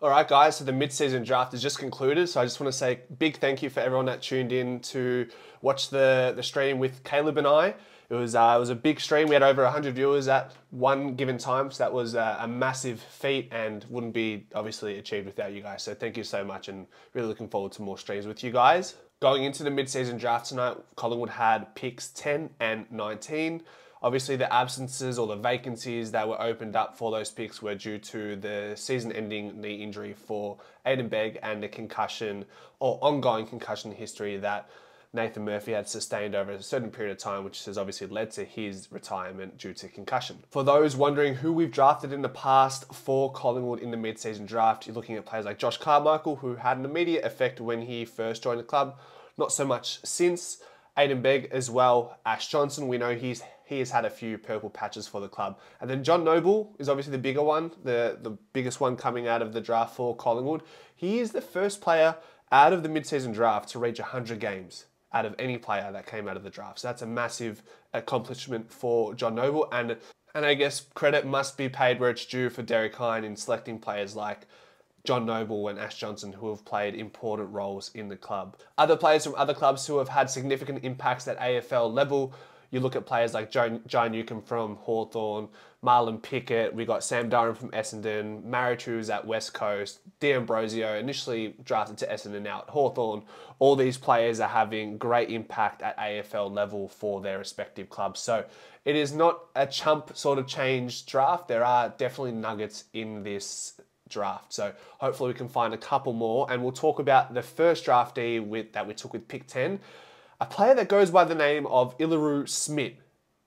All right, guys, so the mid-season draft is just concluded. So I just want to say big thank you for everyone that tuned in to watch the stream with Caleb and I. It was a big stream. We had over 100 viewers at one given time. So that was a massive feat and wouldn't be obviously achieved without you guys. So thank you so much and really looking forward to more streams with you guys. Going into the mid-season draft tonight, Collingwood had picks 10 and 19. Obviously, the absences or the vacancies that were opened up for those picks were due to the season-ending knee injury for Aiden Begg and the concussion or ongoing concussion history that Nathan Murphy had sustained over a certain period of time, which has obviously led to his retirement due to concussion. For those wondering who we've drafted in the past for Collingwood in the mid-season draft, you're looking at players like Josh Carmichael, who had an immediate effect when he first joined the club, not so much since. Aiden Begg as well. Ash Johnson, we know he has had a few purple patches for the club. And then John Noble is obviously the bigger one, the biggest one coming out of the draft for Collingwood. He is the first player out of the mid-season draft to reach 100 games out of any player that came out of the draft. So that's a massive accomplishment for John Noble. And I guess credit must be paid where it's due for Derek Hine in selecting players like John Noble and Ash Johnson, who have played important roles in the club. Other players from other clubs who have had significant impacts at AFL level, you look at players like Jai Newcombe from Hawthorn, Marlon Pickett, we got Sam Durham from Essendon, Marich, who's at West Coast, D'Ambrosio, initially drafted to Essendon, now at Hawthorn. All these players are having great impact at AFL level for their respective clubs. So it is not a chump sort of change draft. There are definitely nuggets in this draft. So hopefully we can find a couple more, and we'll talk about the first draftee that we took with pick 10, a player that goes by the name of Iliro Smit,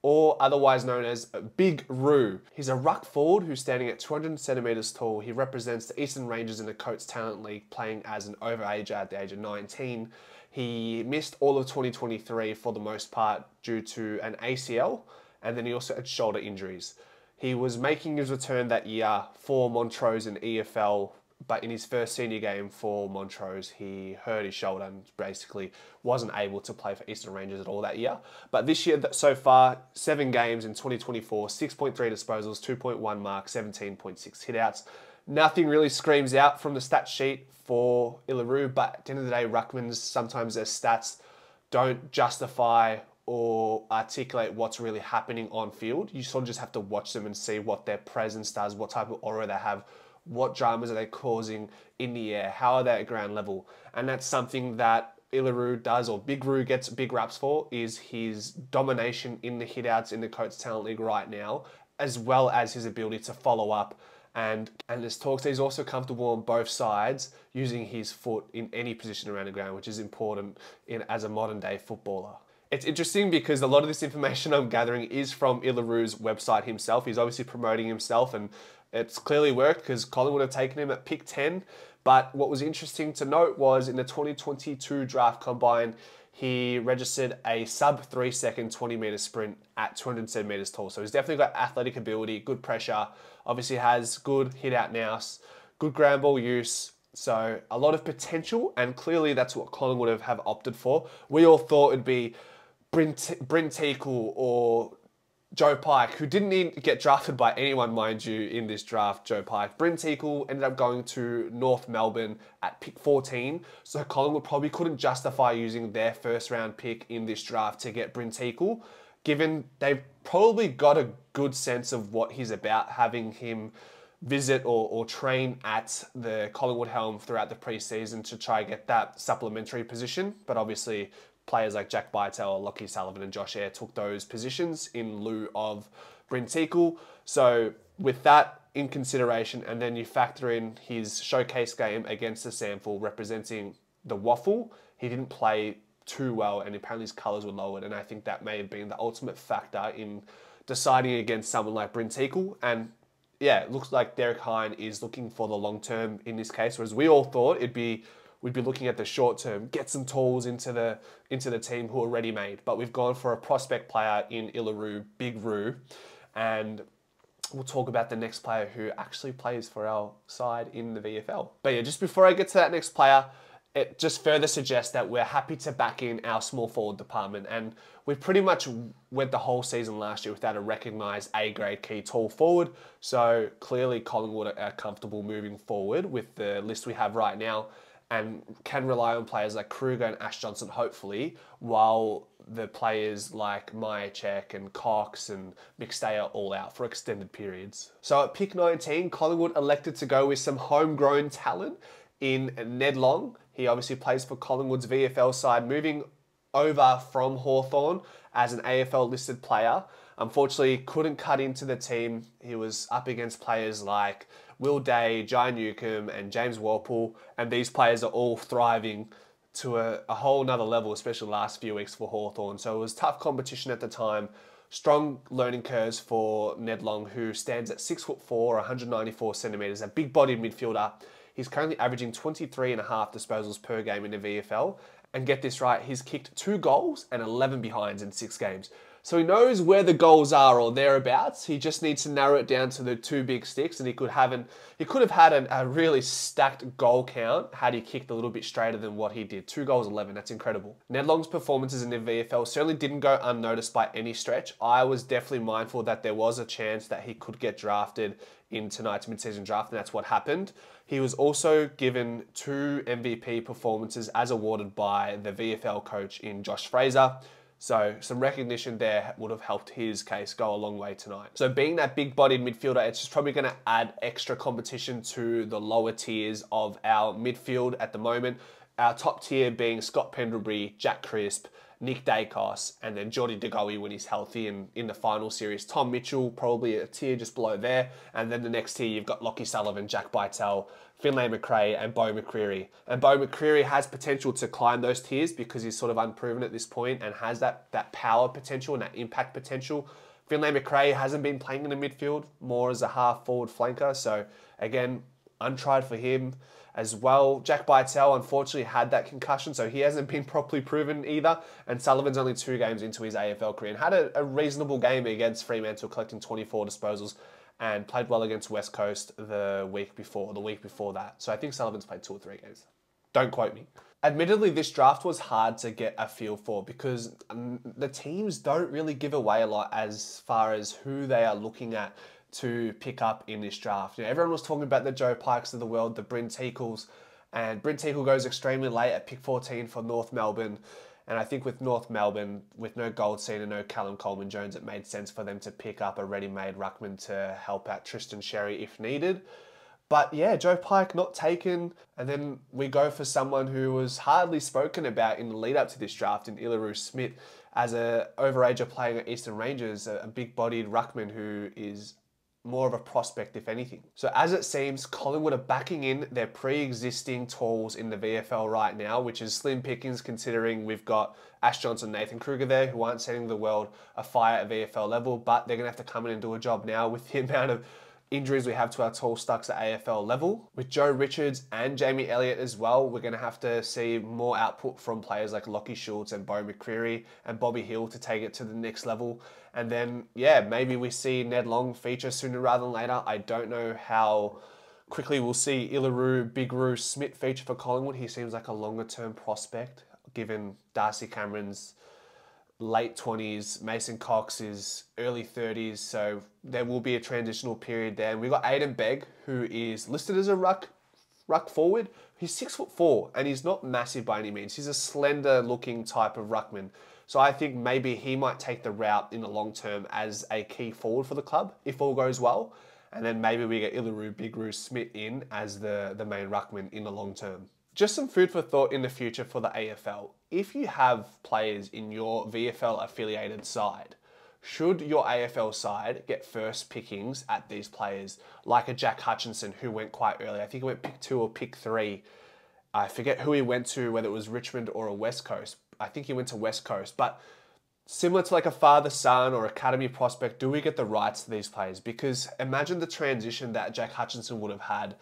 or otherwise known as Big Roo. He's a ruck forward who's standing at 200 centimetres tall. He represents the Eastern Rangers in the Coates Talent League, playing as an overager at the age of 19. He missed all of 2023 for the most part due to an ACL, and then he also had shoulder injuries. He was making his return that year for Montrose in EFL, but in his first senior game for Montrose, he hurt his shoulder and basically wasn't able to play for Eastern Rangers at all that year. But this year, so far, 7 games in 2024, 6.3 disposals, 2.1 marks, 17.6 hitouts. Nothing really screams out from the stat sheet for Iliro, but at the end of the day, ruckmans, sometimes their stats don't justify or articulate what's really happening on field. You sort of just have to watch them and see what their presence does, what type of aura they have, what dramas are they causing in the air, how are they at ground level. And that's something that Iliro does, or Big Roo gets big raps for, is his domination in the hitouts in the Coates Talent League right now, as well as his ability to follow up. And there's talks that he's also comfortable on both sides, using his foot in any position around the ground, which is important as a modern day footballer. It's interesting because a lot of this information I'm gathering is from Iliroo's website himself. He's obviously promoting himself, and it's clearly worked because Collingwood have taken him at pick 10. But what was interesting to note was in the 2022 draft combine, he registered a sub 3 second 20 metre sprint at 200 centimetres tall. So he's definitely got athletic ability, good pressure, obviously has good hit out nous, good ground ball use. So a lot of potential, and clearly that's what Collingwood have opted for. We all thought it'd be Bryn Teakle or Joe Pike, who didn't even get drafted by anyone, mind you, in this draft, Joe Pike. Bryn Teakle ended up going to North Melbourne at pick 14, so Collingwood probably couldn't justify using their first round pick in this draft to get Bryn Teakle, given they've probably got a good sense of what he's about, having him visit or train at the Collingwood helm throughout the preseason to try and get that supplementary position. But obviously, players like Jack Bytel, Lockie Sullivan and Josh Eyre took those positions in lieu of Bryn Teakle. So with that in consideration, and then you factor in his showcase game against the Sample representing the Waffle, he didn't play too well, and apparently his colours were lowered, and I think that may have been the ultimate factor in deciding against someone like Bryn Teakle. And yeah, it looks like Derek Hine is looking for the long term in this case, whereas we all thought we'd be looking at the short term, get some tools into the team who are ready made. But we've gone for a prospect player in Iliro, Big Roo, and we'll talk about the next player who actually plays for our side in the VFL. But yeah, just before I get to that next player, it just further suggests that we're happy to back in our small forward department. And we pretty much went the whole season last year without a recognised A-grade key tall forward. So clearly Collingwood are comfortable moving forward with the list we have right now and can rely on players like Kruger and Ash Johnson, hopefully, while the players like Myercheck and Cox and McStay are all out for extended periods. So at pick 19, Collingwood elected to go with some homegrown talent in Ned Long. He obviously plays for Collingwood's VFL side, moving over from Hawthorn as an AFL listed player. Unfortunately, couldn't cut into the team. He was up against players like Will Day, Jai Newcomb and James Walpole, and these players are all thriving to a whole nother level, especially the last few weeks for Hawthorn. So it was tough competition at the time. Strong learning curves for Ned Long, who stands at 6'4", 194 centimetres, a big-bodied midfielder. He's currently averaging 23.5 disposals per game in the VFL. And get this right, he's kicked 2 goals and 11 behinds in 6 games. So he knows where the goals are or thereabouts. He just needs to narrow it down to the 2 big sticks, and he could have had a really stacked goal count had he kicked a little bit straighter than what he did. 2 goals, 11, that's incredible. Ned Long's performances in the VFL certainly didn't go unnoticed by any stretch. I was definitely mindful that there was a chance that he could get drafted in tonight's mid-season draft, and that's what happened. He was also given 2 MVP performances as awarded by the VFL coach in Josh Fraser. So some recognition there would have helped his case go a long way tonight. So being that big-bodied midfielder, it's just probably going to add extra competition to the lower tiers of our midfield at the moment. Our top tier being Scott Pendlebury, Jack Crisp, Nick Dacos, and then Geordie De Goey when he's healthy, and in the final series, Tom Mitchell, probably a tier just below there. And then the next tier, you've got Lockie Sullivan, Jack Bytel, Finlay McRae, and Beau McCreary. And Beau McCreary has potential to climb those tiers because he's sort of unproven at this point and has that power potential and that impact potential. Finlay McRae hasn't been playing in the midfield, more as a half-forward flanker. So again, untried for him as well. Jack Bytel unfortunately had that concussion, so he hasn't been properly proven either. And Sullivan's only 2 games into his AFL career and had a reasonable game against Fremantle, collecting 24 disposals, and played well against West Coast the week before that. So I think Sullivan's played 2 or 3 games. Don't quote me. Admittedly, this draft was hard to get a feel for because the teams don't really give away a lot as far as who they are looking at to pick up in this draft. You know, everyone was talking about the Joe Pikes of the world, the Bryn Teakles, and Bryn Teakle goes extremely late at pick 14 for North Melbourne. And I think with North Melbourne, with no Goldstein and no Callum Coleman-Jones, it made sense for them to pick up a ready-made ruckman to help out Tristan Sherry if needed. But yeah, Joe Pike not taken. And then we go for someone who was hardly spoken about in the lead up to this draft in Iliro Smit as a overager playing at Eastern Rangers, a big-bodied ruckman who is more of a prospect, if anything. So as it seems, Collingwood are backing in their pre-existing talls in the VFL right now, which is slim pickings considering we've got Ash Johnson, Nathan Kruger there, who aren't setting the world afire at VFL level, but they're going to have to come in and do a job now with the amount of injuries we have to our tall stucks at AFL level. With Joe Richards and Jamie Elliott as well, we're going to have to see more output from players like Lockie Schultz and Beau McCreary and Bobby Hill to take it to the next level. And then, yeah, maybe we see Ned Long feature sooner rather than later. I don't know how quickly we'll see Iliro, Big Roo, Smit feature for Collingwood. He seems like a longer-term prospect, given Darcy Cameron's late 20s, Mason Cox is early 30s, so there will be a transitional period there. And we've got Aiden Begg, who is listed as a ruck forward. He's 6'4", and he's not massive by any means. He's a slender-looking type of ruckman. So I think maybe he might take the route in the long term as a key forward for the club, if all goes well. And then maybe we get Iliro, Big Roo, Smit in as the main ruckman in the long term. Just some food for thought in the future for the AFL. If you have players in your VFL affiliated side, should your AFL side get first pickings at these players, like a Jack Hutchinson who went quite early? I think he went pick 2 or pick 3. I forget who he went to, whether it was Richmond or a West Coast. I think he went to West Coast, but similar to like a father-son or academy prospect, do we get the rights to these players? Because imagine the transition that Jack Hutchinson would have had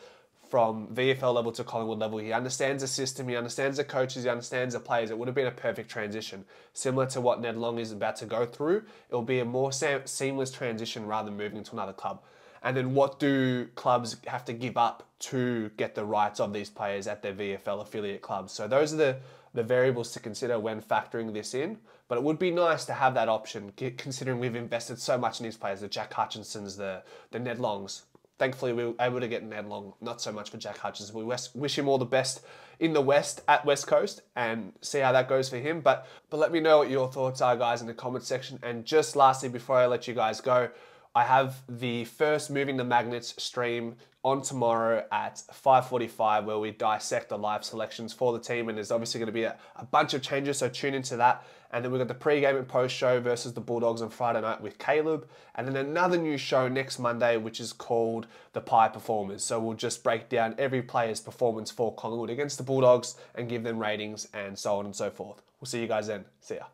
from VFL level to Collingwood level. He understands the system, he understands the coaches, he understands the players. It would have been a perfect transition. Similar to what Ned Long is about to go through, it will be a more seamless transition rather than moving to another club. And then what do clubs have to give up to get the rights of these players at their VFL affiliate clubs? So those are the variables to consider when factoring this in. But it would be nice to have that option, considering we've invested so much in these players, the Jack Hutchinsons, the Ned Longs. Thankfully, we were able to get Ned Long, not so much for Jack Hutchinson. We wish him all the best in the West, at West Coast, and see how that goes for him. But let me know what your thoughts are, guys, in the comment section. And just lastly, before I let you guys go, I have the first Moving the Magnets stream on tomorrow at 5:45, where we dissect the live selections for the team, and there's obviously going to be a bunch of changes, so tune into that. And then we've got the pre-game and post-show versus the Bulldogs on Friday night with Caleb, and then another new show next Monday, which is called the Pie Performers. So we'll just break down every player's performance for Collingwood against the Bulldogs and give them ratings and so on and so forth. We'll see you guys then. See ya.